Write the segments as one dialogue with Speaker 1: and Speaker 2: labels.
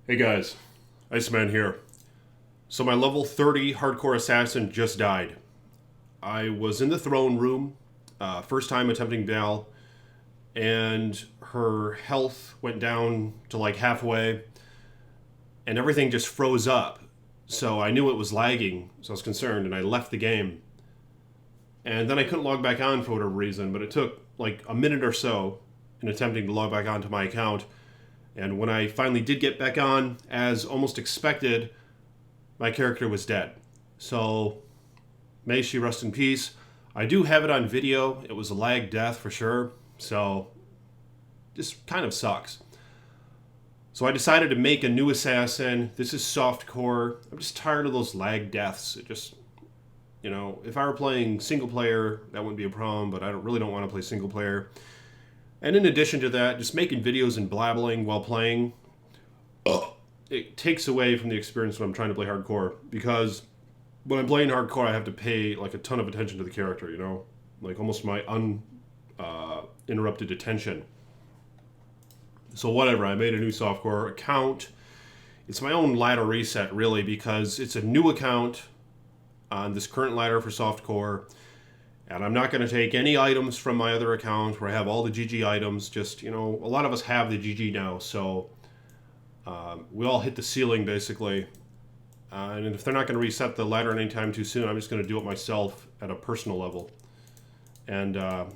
Speaker 1: Hey guys, Iceman here. So my level 30 hardcore assassin just died. I was in the throne room, first time attempting Val, and her health went down to like halfway, and everything just froze up. So I knew it was lagging, so I was concerned, and I left the game. And then I couldn't log back on for whatever reason, but it took like a minute or so in attempting to log back onto my account. And when I finally did get back on, as almost expected, my character was dead. So, may she rest in peace. I do have it on video. It was a lag death for sure. So, just kind of sucks. So I decided to make a new assassin. This is softcore. I'm just tired of those lag deaths. It just, if I were playing single player, that wouldn't be a problem, but I really don't want to play single player. And in addition to that, just making videos and blabbling while playing, it takes away from the experience when I'm trying to play hardcore. Because when I'm playing hardcore, I have to pay like a ton of attention to the character, like almost my uninterrupted attention. So whatever, I made a new softcore account. It's my own ladder reset, really, because it's a new account on this current ladder for softcore. And I'm not going to take any items from my other account where I have all the GG items. Just, a lot of us have the GG now, so we all hit the ceiling, basically. And if they're not going to reset the ladder anytime too soon, I'm just going to do it myself at a personal level. And I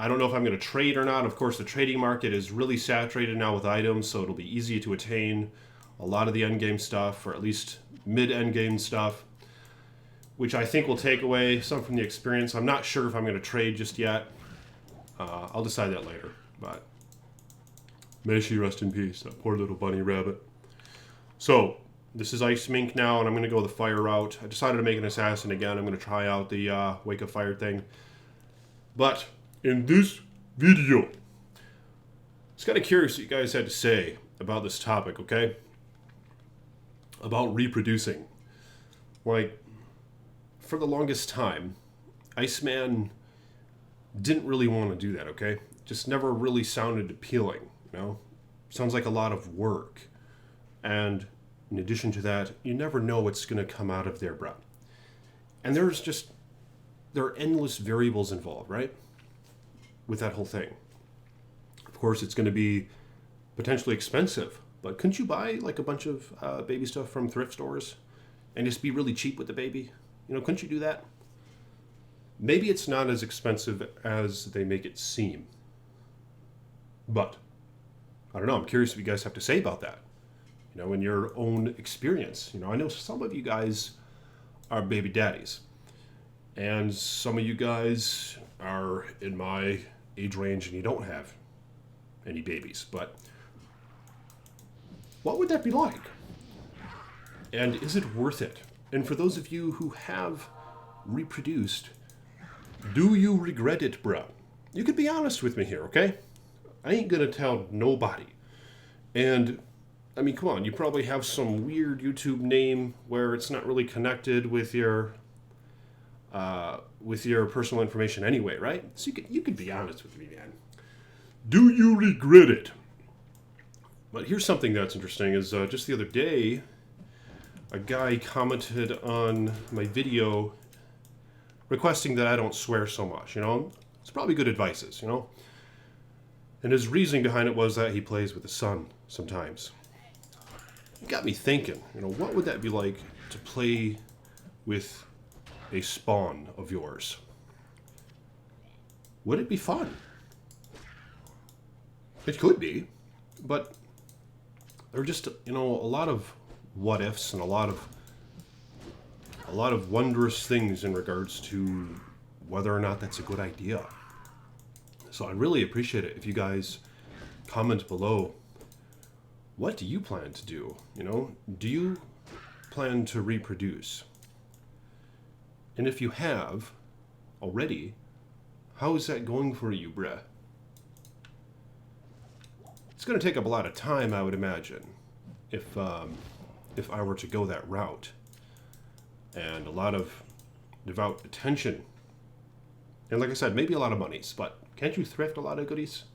Speaker 1: don't know if I'm going to trade or not. Of course, the trading market is really saturated now with items, so it'll be easy to attain a lot of the endgame stuff, or at least mid-endgame stuff, which I think will take away some from the experience. I'm not sure if I'm going to trade just yet. I'll decide that later. But may she rest in peace, that poor little bunny rabbit. So, this is Iceman now, and I'm going to go the fire route. I decided to make an assassin again. I'm going to try out the Wake of Fire thing. But, in this video, I was kind of curious what you guys had to say about this topic, okay? About reproducing. Like, for the longest time, Iceman didn't really want to do that, okay? Just never really sounded appealing, Sounds like a lot of work. And in addition to that, you never know what's going to come out of there, bro. And there are endless variables involved, right? With that whole thing. Of course, it's going to be potentially expensive, but couldn't you buy like a bunch of baby stuff from thrift stores and just be really cheap with the baby? Couldn't you do that? Maybe it's not as expensive as they make it seem. But, I don't know, I'm curious what you guys have to say about that. In your own experience. I know some of you guys are baby daddies. And some of you guys are in my age range and you don't have any babies. But, what would that be like? And is it worth it? And for those of you who have reproduced, do you regret it, bro? You could be honest with me here, okay? I ain't gonna tell nobody. And, I mean, come on, you probably have some weird YouTube name where it's not really connected with your personal information anyway, right? So you could be honest with me, man. Do you regret it? But here's something that's interesting, is just the other day, a guy commented on my video requesting that I don't swear so much, It's probably good advices, And his reasoning behind it was that he plays with the sun sometimes. It got me thinking, what would that be like to play with a spawn of yours? Would it be fun? It could be, but there are just, a lot of what ifs and a lot of wondrous things in regards to whether or not that's a good idea. So I'd really appreciate it if you guys comment below. What do you plan to do? Do you plan to reproduce? And if you have already, how is that going for you, bruh? It's going to take up a lot of time, I would imagine, if I were to go that route. And a lot of devout attention. And like I said, maybe a lot of monies, but can't you thrift a lot of goodies?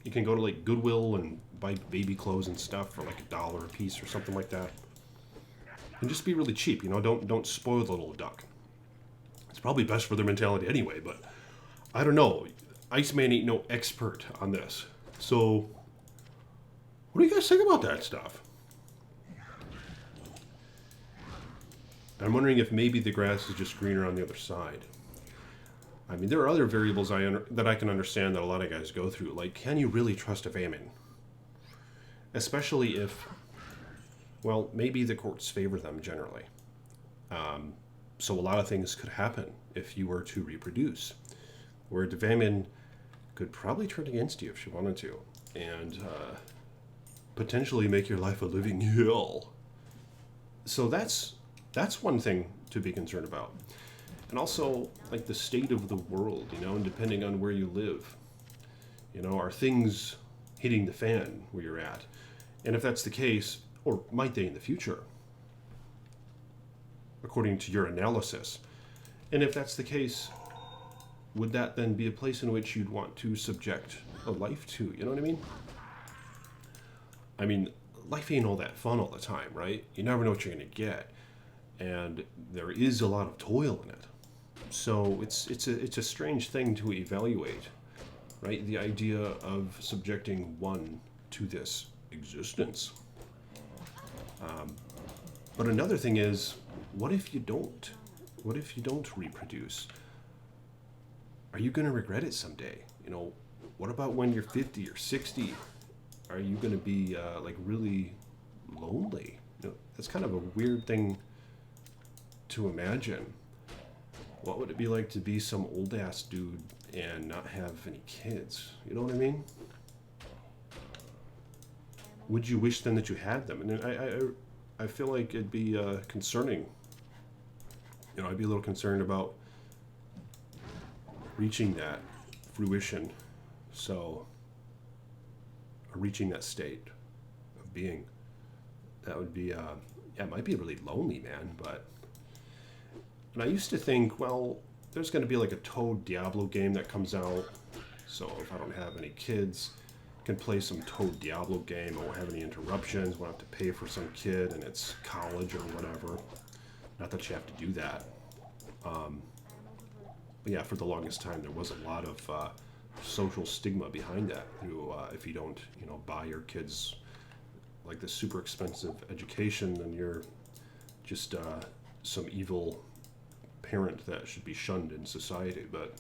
Speaker 1: You can go to like Goodwill and buy baby clothes and stuff for like $1 a piece or something like that. And just be really cheap, don't spoil the little duck. It's probably best for their mentality anyway, but I don't know. Iceman ain't no expert on this. So, what do you guys think about that stuff? I'm wondering if maybe the grass is just greener on the other side. I mean, there are other variables that I can understand that a lot of guys go through. Like, can you really trust a famine? Especially if, well, maybe the courts favor them generally. So a lot of things could happen if you were to reproduce, where the famine could probably turn against you if she wanted to, and potentially make your life a living hell. So that's one thing to be concerned about. And also, like, the state of the world, and depending on where you live. Are things hitting the fan where you're at? And if that's the case, or might they in the future, according to your analysis? And if that's the case, would that then be a place in which you'd want to subject a life to? You know what I mean? I mean, life ain't all that fun all the time, right? You never know what you're going to get. And there is a lot of toil in it. So it's a strange thing to evaluate, right? The idea of subjecting one to this existence. But another thing is, what if you don't? What if you don't reproduce? Are you going to regret it someday? What about when you're 50 or 60? Are you going to be like really lonely? That's kind of a weird thing to imagine. What would it be like to be some old ass dude and not have any kids? You know what I mean? Would you wish then that you had them? And I feel like it'd be concerning. I'd be a little concerned about reaching that fruition. So, or reaching that state of being. That would be, it might be really lonely, man, but. And I used to think, well, there's going to be like a Toad Diablo game that comes out. So if I don't have any kids, I can play some Toad Diablo game. I won't have any interruptions. Won't have to pay for some kid and it's college or whatever. Not that you have to do that. But yeah, for the longest time, there was a lot of social stigma behind that. If you don't, buy your kids like this super expensive education, then you're just some evil parent that should be shunned in society. But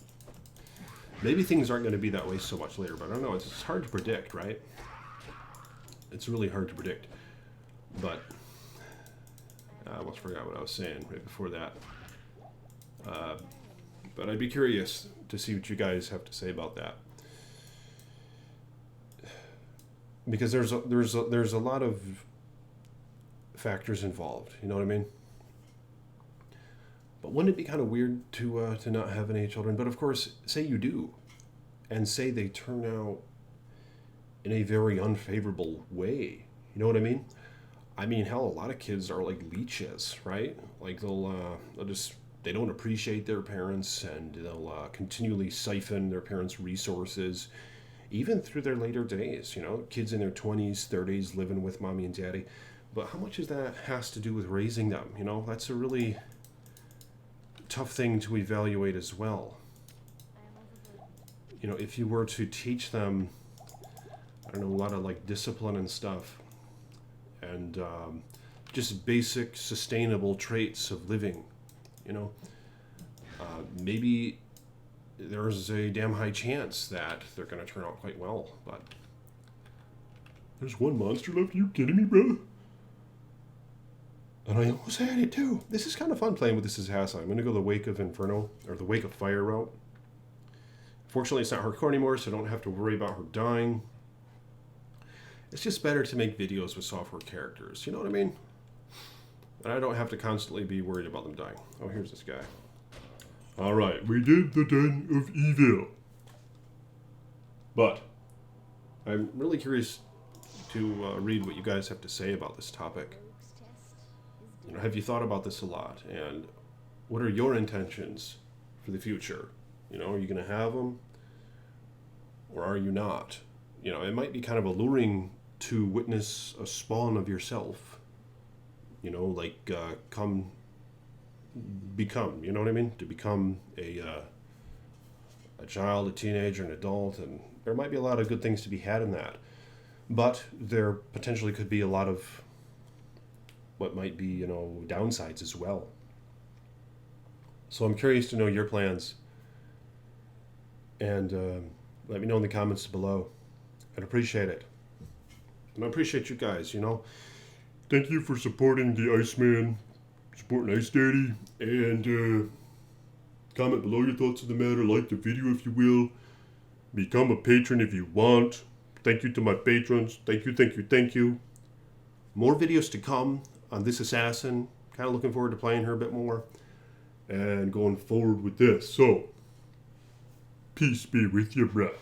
Speaker 1: maybe things aren't going to be that way so much later. But I don't know. It's hard to predict, right? It's really hard to predict. But I almost forgot what I was saying right before that. But I'd be curious to see what you guys have to say about that, because there's a lot of factors involved. You know what I mean? But wouldn't it be kind of weird to not have any children? But of course, say you do, and say they turn out in a very unfavorable way. You know what I mean? I mean, hell, a lot of kids are like leeches, right? Like they'll just. They don't appreciate their parents, and they'll continually siphon their parents' resources, even through their later days. Kids in their 20s, 30s, living with mommy and daddy. But how much of that has to do with raising them? That's a really tough thing to evaluate as well. If you were to teach them, I don't know, a lot of like discipline and stuff, and just basic sustainable traits of living. Maybe there's a damn high chance that they're going to turn out quite well, but there's one monster left. Are you kidding me, brother? And I almost had it too. This is kind of fun playing with this as Hassa. I'm going to go the Wake of Inferno, or the Wake of Fire route. Fortunately, it's not hardcore anymore, so I don't have to worry about her dying. It's just better to make videos with software characters. You know what I mean? And I don't have to constantly be worried about them dying. Oh, here's this guy. All right, we did the Den of Evil. But I'm really curious to read what you guys have to say about this topic. Have you thought about this a lot? And what are your intentions for the future? Are you going to have them? Or are you not? It might be kind of alluring to witness a spawn of yourself. You know, like become. You know what I mean? To become a child, a teenager, an adult, and there might be a lot of good things to be had in that. But there potentially could be a lot of what might be, you know, downsides as well. So I'm curious to know your plans, and let me know in the comments below. I'd appreciate it. And I appreciate you guys, you know. Thank you for supporting the Iceman, supporting Ice Daddy, and comment below your thoughts on the matter, like the video if you will, become a patron if you want. Thank you to my patrons. Thank you, thank you, thank you. More videos to come on this assassin. Kind of looking forward to playing her a bit more and going forward with this. So, peace be with you, bruh.